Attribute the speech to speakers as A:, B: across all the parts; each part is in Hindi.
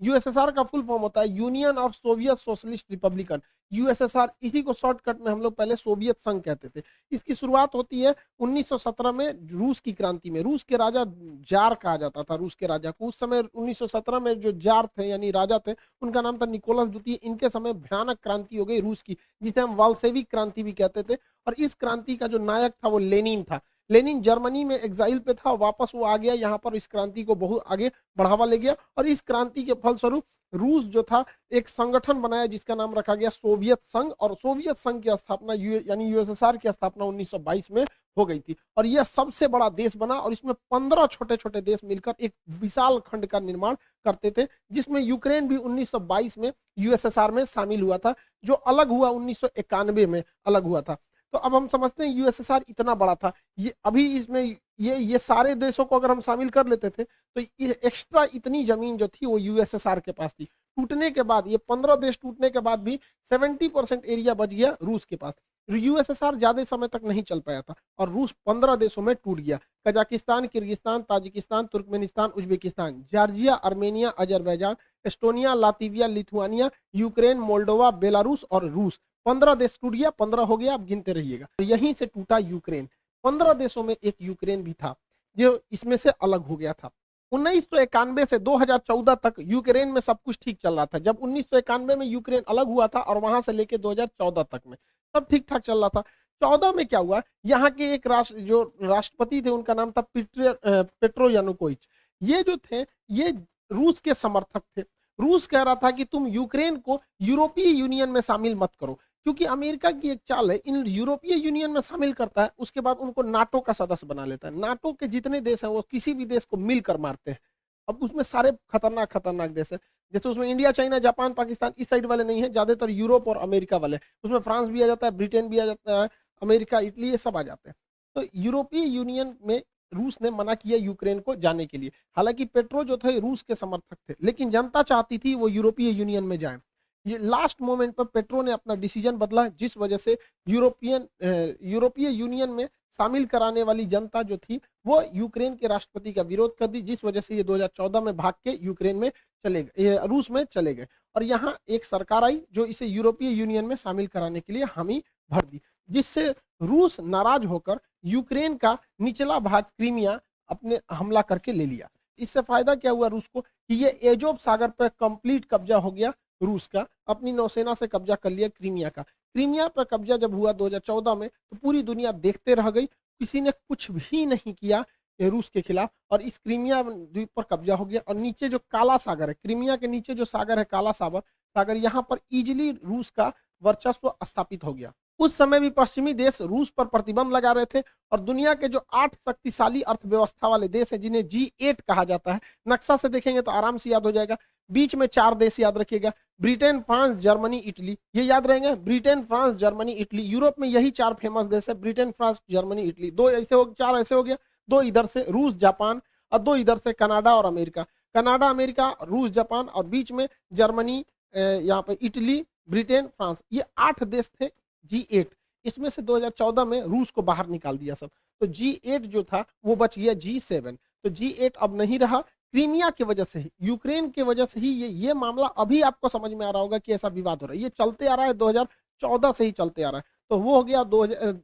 A: यूएसएसआर का फुल फॉर्म होता है union of Soviet socialist Republican, USSR. इसी को शॉर्टकट में हम लोग पहले सोवियत संघ कहते थे। इसकी शुरुआत होती है 1917 में रूस की क्रांति में। रूस के राजा जार कहा जाता था रूस के राजा को। उस समय 1917 में जो जार थे यानी राजा थे, उनका नाम था निकोलस द्वितीय। इनके समय भयानक क्रांति हो गई रूस की, जिसे हम वाल्सेविक क्रांति भी कहते थे। और इस क्रांति का जो नायक था वो लेनिन था। लेनिन जर्मनी में एग्जाइल पे था, वापस वो आ गया यहाँ पर, इस क्रांति को बहुत आगे बढ़ावा ले गया। और इस क्रांति के फलस्वरूप रूस जो था एक संगठन बनाया जिसका नाम रखा गया सोवियत संघ। और सोवियत संघ की स्थापना यानी यूएसएसआर की स्थापना 1922 में हो गई थी। और यह सबसे बड़ा देश बना और इसमें 15 छोटे छोटे देश मिलकर एक विशाल खंड का निर्माण करते थे, जिसमें यूक्रेन भी 1922 में यूएसएसआर में शामिल हुआ था, जो अलग हुआ 1991 में अलग हुआ था। तो अब हम समझते हैं यूएसएसआर इतना बड़ा था। ये अभी इसमें ये सारे देशों को अगर हम शामिल कर लेते थे तो ये एक्स्ट्रा इतनी जमीन जो थी वो यूएसएसआर के पास थी। टूटने के बाद, ये 15 देश टूटने के बाद भी 70% एरिया बच गया रूस के पास। यूएसएसआर ज्यादा समय तक नहीं चल पाया था और रूस 15 देशों में टूट गया। Kazakhstan, Kyrgyzstan, Tajikistan, Turkmenistan, Uzbekistan, Georgia, Armenia, Azerbaijan, Estonia, Latvia, Lithuania, Ukraine, Moldova, Belarus और रूस। 15 देश टूट गया, 15 हो गया, आप गिनते रहिएगा। यहीं से टूटा यूक्रेन। 15 देशों में एक यूक्रेन भी था जो इसमें से अलग हो गया था। 1991 से 2014 तक यूक्रेन में सब कुछ ठीक चल रहा था। जब 1991 में यूक्रेन अलग हुआ था और वहां से लेके 2014 तक में सब ठीक ठाक चल रहा था। 14 में क्या हुआ, यहाँ के एक जो राष्ट्रपति थे उनका नाम था पेट्रो यानुकोविच। ये जो थे ये रूस के समर्थक थे। रूस कह रहा था कि तुम यूक्रेन को यूरोपीय यूनियन में शामिल मत करो, क्योंकि अमेरिका की एक चाल है, इन यूरोपीय यूनियन में शामिल करता है उसके बाद उनको नाटो का सदस्य बना लेता है। नाटो के जितने देश हैं वो किसी भी देश को मिलकर मारते हैं। अब उसमें सारे खतरनाक खतरनाक देश है, जैसे उसमें इंडिया, चाइना, जापान, पाकिस्तान इस साइड वाले नहीं है, ज्यादातर यूरोप और अमेरिका वाले। उसमें फ्रांस भी आ जाता है, ब्रिटेन भी आ जाता है, अमेरिका, इटली, ये सब आ जाते हैं। तो यूरोपीय यूनियन में रूस ने मना किया यूक्रेन को जाने के लिए। हालांकि पेट्रो जो थे रूस के समर्थक थे, लेकिन जनता चाहती थी वो यूरोपीय यूनियन में जाए। ये लास्ट मोमेंट पर पेट्रो ने अपना डिसीजन बदला, जिस वजह से यूरोपीय यूनियन में शामिल कराने वाली जनता जो थी वो यूक्रेन के राष्ट्रपति का विरोध कर दी, जिस वजह से ये 2014 में भाग के यूक्रेन में चले गए, रूस में चले गए। और यहाँ एक सरकार आई जो इसे यूरोपीय यूनियन में शामिल कराने के लिए हामी भर दी, जिससे रूस नाराज होकर यूक्रेन का निचला भाग क्रीमिया अपने हमला करके ले लिया। इससे फायदा क्या हुआ रूस को कि ये एजोव सागर पर कंप्लीट कब्जा हो गया रूस का, अपनी नौसेना से कब्जा कर लिया क्रीमिया का। क्रीमिया पर कब्जा जब हुआ 2014 में तो पूरी दुनिया देखते रह गई, किसी ने कुछ भी नहीं किया रूस के खिलाफ, और इस क्रीमिया द्वीप पर कब्जा हो गया। और नीचे जो काला सागर है, क्रीमिया के नीचे जो सागर है काला सागर, यहाँ पर इजिली रूस का वर्चस्व स्थापित हो गया। उस समय भी पश्चिमी देश रूस पर प्रतिबंध लगा रहे थे और दुनिया के जो 8 शक्तिशाली अर्थव्यवस्था वाले देश हैं जिन्हें G8 कहा जाता है, नक्शा से देखेंगे तो आराम से याद हो जाएगा। बीच में 4 देश याद रखिएगा, ब्रिटेन, फ्रांस, जर्मनी, इटली, ये याद रहेंगे, Britain, France, Germany, Italy. Europe में यही 4 फेमस देश है, ब्रिटेन, फ्रांस, जर्मनी, इटली। 2 ऐसे हो, 4 ऐसे हो गया, 2 इधर से रूस, जापान, और 2 इधर से कनाडा और अमेरिका। कनाडा, अमेरिका, रूस, जापान, और बीच में जर्मनी, यहाँ पे इटली, ब्रिटेन, फ्रांस, ये 8 देश थे G8। इसमें से 2014 में रूस को बाहर निकाल दिया सब, तो G8 जो था वो बच गया G7। तो G8 अब नहीं रहा, क्रीमिया की वजह से ही, यूक्रेन की वजह से ही ये मामला अभी आपको समझ में आ रहा होगा कि ऐसा विवाद हो रहा है। ये चलते आ रहा है, 2014 से ही चलते आ रहा है। तो वो हो गया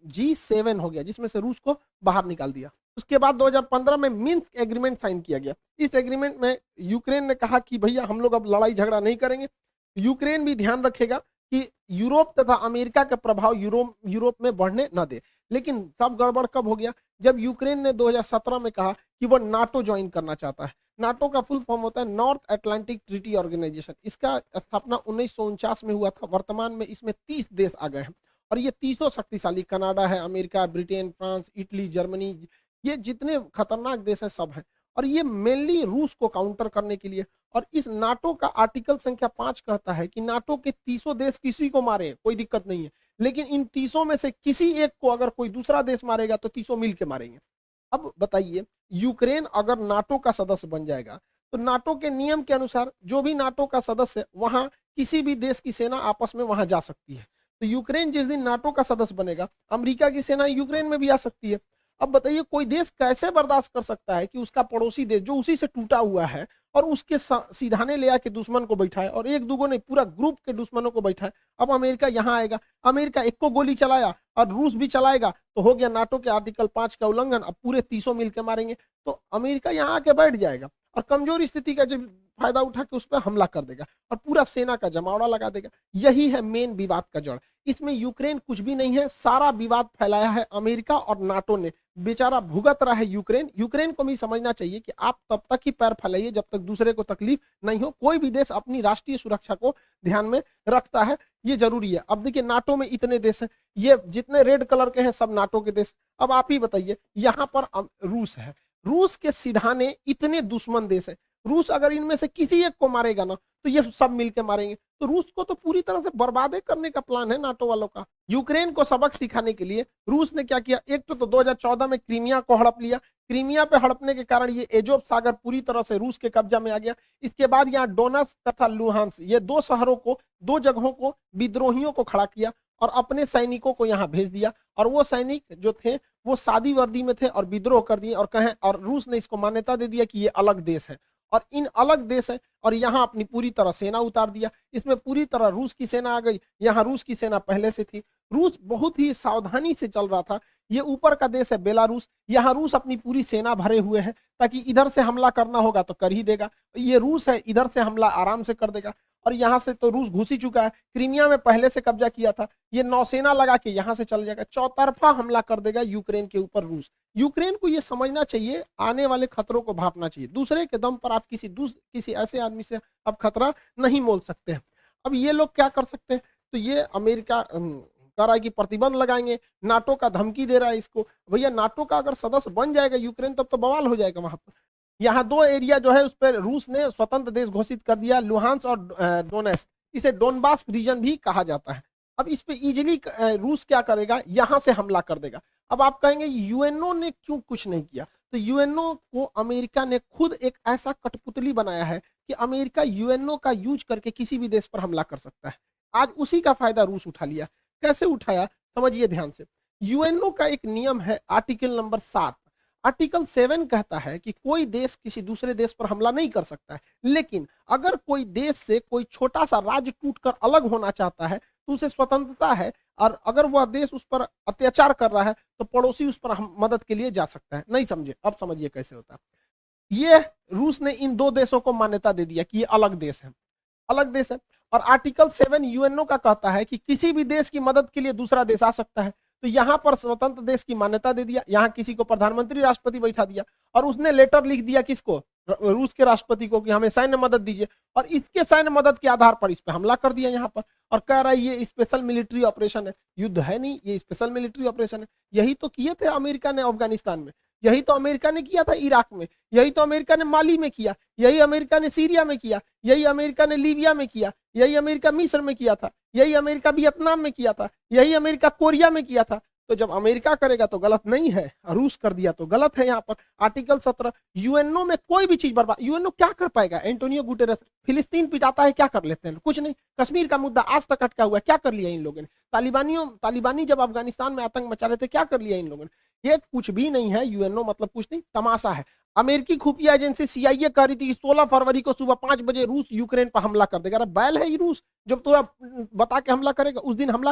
A: G7 हो गया, जिसमें से रूस को बाहर निकाल दिया। उसके बाद 2015 में मिन्स्क एग्रीमेंट साइन किया गया। इस एग्रीमेंट में यूक्रेन ने कहा कि भैया हम लोग अब लड़ाई झगड़ा नहीं करेंगे। यूक्रेन भी ध्यान रखेगा कि यूरोप तथा अमेरिका का प्रभाव यूरोप में बढ़ने न दे। लेकिन सब गड़बड़ कब हो गया, जब यूक्रेन ने 2017 में कहा कि वो नाटो ज्वाइन करना चाहता है। नाटो का फुल फॉर्म होता है नॉर्थ अटलांटिक ट्रीटी ऑर्गेनाइजेशन। इसका स्थापना 1949 में हुआ था। वर्तमान में इसमें 30 देश आ गए हैं और ये 30 शक्तिशाली, कनाडा है, America, Britain, France, Italy, Germany, ये जितने खतरनाक देश हैं सब हैं। और ये मेनली रूस को काउंटर करने के लिए। और इस नाटो का आर्टिकल संख्या 5 कहता है कि नाटो के 30 देश किसी को मारे कोई दिक्कत नहीं है, लेकिन इन 30 में से किसी एक को अगर कोई दूसरा देश मारेगा तो 30 मिल के मारेंगे। अब बताइए, यूक्रेन अगर नाटो का सदस्य बन जाएगा तो नाटो के नियम के अनुसार जो भी नाटो का सदस्य है वहां किसी भी देश की सेना आपस में वहां जा सकती है। तो यूक्रेन जिस दिन नाटो का सदस्य बनेगा, अमेरिका की सेना यूक्रेन में भी आ सकती है। अब बताइए कोई देश कैसे बर्दाश्त कर सकता है कि उसका पड़ोसी देश जो उसी से टूटा हुआ है और उसके सीधाने ले आके दुश्मन को बैठाए, और एक दूगो नहीं पूरा ग्रुप के दुश्मनों को बैठाए। अब अमेरिका यहाँ आएगा, अमेरिका एक को गोली चलाया और रूस भी चलाएगा तो हो गया नाटो के आर्टिकल 5 का उल्लंघन, अब पूरे 30 मिलकर मारेंगे। तो अमेरिका यहाँ आके बैठ जाएगा और कमजोर स्थिति का जब फायदा उठा के उस पर हमला कर देगा और पूरा सेना का जमावड़ा लगा देगा। यही है मेन विवाद का जड़। इसमें यूक्रेन कुछ भी नहीं है, सारा विवाद फैलाया है अमेरिका और नाटो ने। बेचारा भुगत रहा है यूक्रेन। यूक्रेन को भी समझना चाहिए कि आप तब तक ही पैर फैलाइए जब तक दूसरे को तकलीफ नहीं हो। कोई भी देश अपनी राष्ट्रीय सुरक्षा को ध्यान में रखता है, ये जरूरी है। अब देखिए नाटो में इतने देश हैं, ये जितने रेड कलर के हैं सब नाटो के देश। अब आप ही बताइए, यहाँ पर रूस है, रूस के सिधाने इतने दुश्मन देश है। रूस अगर इनमें से किसी एक को मारेगा ना तो ये सब मिलके मारेंगे। तो रूस को तो पूरी तरह से बर्बादे करने का प्लान है नाटो वालों का। यूक्रेन को सबक सिखाने के लिए रूस ने क्या किया, एक तो 2014 में क्रीमिया को हड़प लिया। क्रीमिया पे हड़पने के कारण ये एजोव सागर पूरी तरह से रूस के कब्जा में आ गया। इसके बाद यहाँ डोनस तथा लुहांस, ये दो शहरों को, दो जगहों को विद्रोहियों को खड़ा किया और अपने सैनिकों को यहाँ भेज दिया। और वो सैनिक जो थे वो सादी वर्दी में थे और विद्रोह कर दिए और कहें, और रूस ने इसको मान्यता दे दिया कि ये अलग देश है और इन अलग देश है, और यहाँ अपनी पूरी तरह सेना उतार दिया। इसमें पूरी तरह रूस की सेना आ गई। यहाँ रूस की सेना पहले से थी। रूस बहुत ही सावधानी से चल रहा था। ये ऊपर का देश है बेलारूस, यहाँ रूस अपनी पूरी सेना भरे हुए हैं ताकि इधर से हमला करना होगा तो कर ही देगा। ये रूस है, इधर से हमला आराम से कर देगा। और यहाँ से तो रूस घुस ही चुका है, क्रीमिया में पहले से कब्जा किया था। ये नौसेना लगा के यहाँ से चल जाएगा, चौतरफा हमला कर देगा यूक्रेन के ऊपर रूस। यूक्रेन को ये समझना चाहिए, आने वाले खतरों को भापना चाहिए। दूसरे के दम पर आप किसी ऐसे आदमी से आप खतरा नहीं मोल सकते हैं। अब ये लोग क्या कर सकते हैं, तो ये अमेरिका कह रहा है कि प्रतिबंध लगाएंगे, नाटो का धमकी दे रहा है इसको। भैया नाटो का अगर सदस्य बन जाएगा यूक्रेन तब तो बवाल हो जाएगा वहां पर। यहाँ दो एरिया जो है उस पर रूस ने स्वतंत्र देश घोषित कर दिया, लुहांस और डोनेस्क। इसे डोनबास रीजन भी कहा जाता है। अब इस पे इजीली रूस क्या करेगा, यहां से हमला कर देगा। अब आप कहेंगे यूएनओ ने क्यों कुछ नहीं किया, तो यूएनओ को अमेरिका ने खुद एक ऐसा कठपुतली बनाया है कि अमेरिका यूएनओ का यूज करके किसी भी देश पर हमला कर सकता है। आज उसी का फायदा रूस उठा लिया। कैसे उठाया समझिए ध्यान से। यूएनओ का एक नियम है, आर्टिकल नंबर 7। आर्टिकल 7 कहता है कि कोई देश किसी दूसरे देश पर हमला नहीं कर सकता है, लेकिन अगर कोई देश से कोई छोटा सा राज्य टूटकर अलग होना चाहता है तो उसे स्वतंत्रता है, और अगर वह देश उस पर अत्याचार कर रहा है तो पड़ोसी उस पर मदद के लिए जा सकता है। नहीं समझे, अब समझिए कैसे होता है। ये रूस ने इन दो देशों को मान्यता दे दिया कि ये अलग देश है, अलग देश है। और आर्टिकल 7 यूएनओ का कहता है कि किसी भी देश की मदद के लिए दूसरा देश आ सकता है। तो यहाँ पर स्वतंत्र देश की मान्यता दे दिया, यहाँ किसी को प्रधानमंत्री राष्ट्रपति बैठा दिया और उसने लेटर लिख दिया किसको, रूस के राष्ट्रपति को, कि हमें सैन्य मदद दीजिए। और इसके सैन्य मदद के आधार पर इस पर हमला कर दिया यहाँ पर, और कह रहा है ये स्पेशल मिलिट्री ऑपरेशन है। युद्ध है नहीं, ये स्पेशल मिलिट्री ऑपरेशन है। यही तो किए थे अमेरिका ने अफगानिस्तान में, यही तो अमेरिका ने किया था इराक में, यही तो अमेरिका ने माली में किया, यही अमेरिका ने सीरिया में किया, यही अमेरिका ने लीबिया में किया, यही अमेरिका मिस्र में किया था, यही अमेरिका वियतनाम में किया था, यही अमेरिका कोरिया में किया था। तो जब अमेरिका करेगा तो गलत नहीं है, रूस कर दिया तो गलत है। यहाँ पर आर्टिकल 17, यूएनओ में कोई भी चीज बर्बाद, यूएनओ क्या कर पाएगा। एंटोनियो गुटेरेस फिलिस्तीन पिटाता है, क्या कर लेते हैं, कुछ नहीं। कश्मीर का मुद्दा आज तक अटका हुआ है, क्या कर लिया इन लोगों ने। तालिबानी जब अफगानिस्तान में आतंक मचा रहे थे, क्या कर लिया इन लोगों ने। ये कुछ भी नहीं है, यूएनओ मतलब कुछ नहीं, तमाशा है। अमेरिकी खुफिया एजेंसी सीआईए कह रही थी कि 16 फरवरी को सुबह 5 बजे रूस यूक्रेन पर हमला कर देगा। अरे बैल है ये रूस, जब तो बता के हमला करेगा उस दिन हमला